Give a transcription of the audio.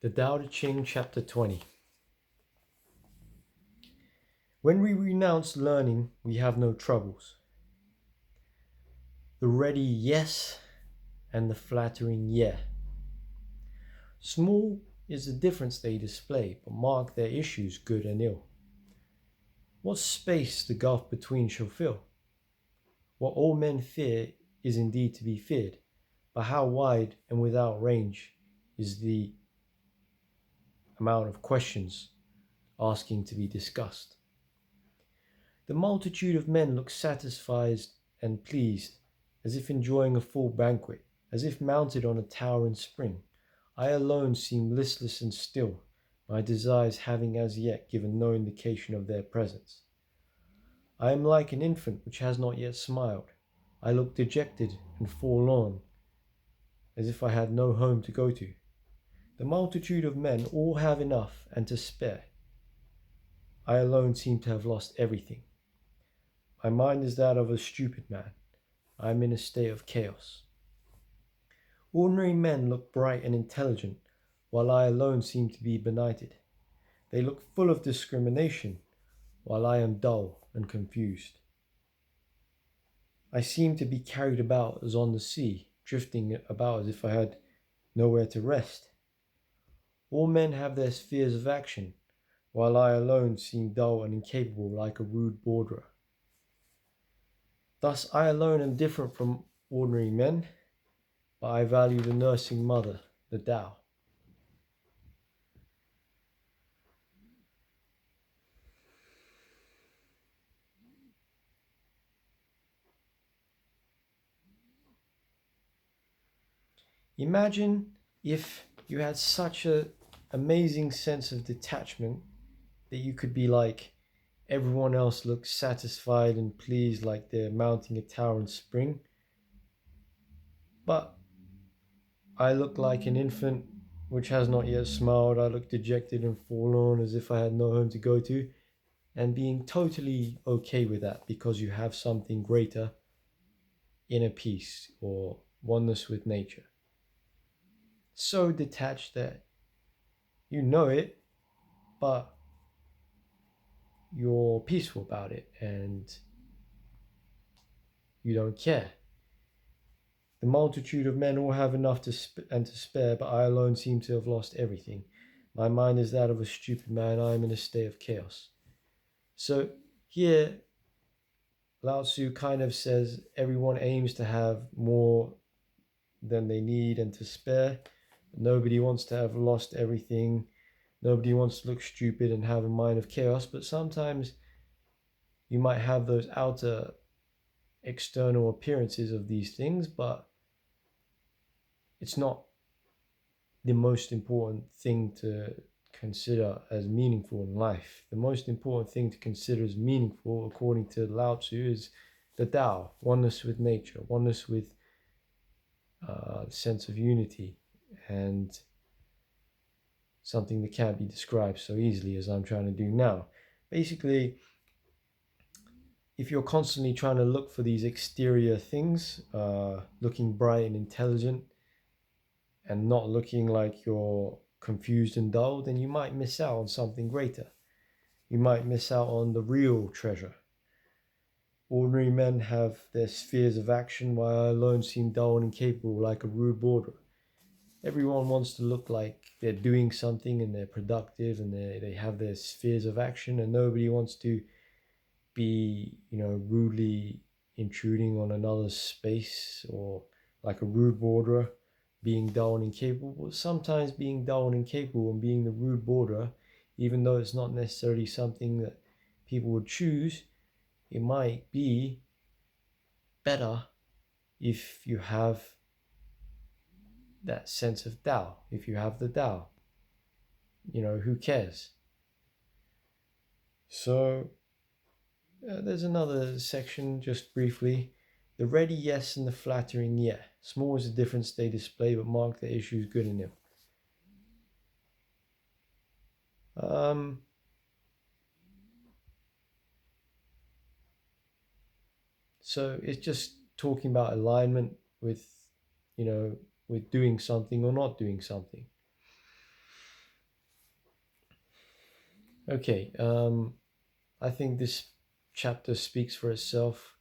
The Tao Te Ching Chapter 20. When we renounce learning, we have no troubles. The ready yes and the flattering yeah. Small is the difference they display, but mark their issues good and ill. What space the gulf between shall fill? What all men fear is indeed to be feared, but how wide and without range is the amount of questions asking to be discussed. The multitude of men look satisfied and pleased, as if enjoying a full banquet, as if mounted on a tower in spring. I alone seem listless and still, my desires having as yet given no indication of their presence. I am like an infant which has not yet smiled. I look dejected and forlorn, as if I had no home to go to. The multitude of men all have enough and to spare. I alone seem to have lost everything. My mind is that of a stupid man. I am in a state of chaos. Ordinary men look bright and intelligent, while I alone seem to be benighted. They look full of discrimination, while I am dull and confused. I seem to be carried about as on the sea, drifting about as if I had nowhere to rest. All men have their spheres of action, while I alone seem dull and incapable like a rude borderer. Thus I alone am different from ordinary men, but I value the nursing mother, the Tao. Imagine if you had such an amazing sense of detachment that you could be like everyone else, looks satisfied and pleased like they're mounting a tower in spring. But I look like an infant which has not yet smiled. I look dejected and forlorn as if I had no home to go to, and being totally okay with that because you have something greater, inner peace or oneness with nature. So detached that you know it, but you're peaceful about it and you don't care. The multitude of men all have enough to spare, but I alone seem to have lost everything. My mind is that of a stupid man. I am in a state of chaos. So here, Lao Tzu kind of says everyone aims to have more than they need and to spare. Nobody wants to have lost everything. Nobody wants to look stupid and have a mind of chaos, but sometimes you might have those outer external appearances of these things, but it's not the most important thing to consider as meaningful in life. The most important thing to consider as meaningful, according to Lao Tzu, is the Tao, oneness with nature, oneness with sense of unity, and something that can't be described so easily as I'm trying to do now. Basically, if you're constantly trying to look for these exterior things, looking bright and intelligent, and not looking like you're confused and dull, then you might miss out on something greater. You might miss out on the real treasure. Ordinary men have their spheres of action, while I alone seem dull and incapable like a rude borderer. Everyone wants to look like they're doing something and they're productive and they have their spheres of action, and nobody wants to be, rudely intruding on another's space or like a rude borderer, being dull and incapable. But sometimes being dull and incapable and being the rude borderer, even though it's not necessarily something that people would choose, it might be better if you have that sense of Tao, if you have the Tao. Who cares? So there's another section, just briefly. The ready yes and the flattering yeah. Small is the difference they display, but mark the issues good in them. So it's just talking about alignment with, with doing something or not doing something. Okay, I think this chapter speaks for itself.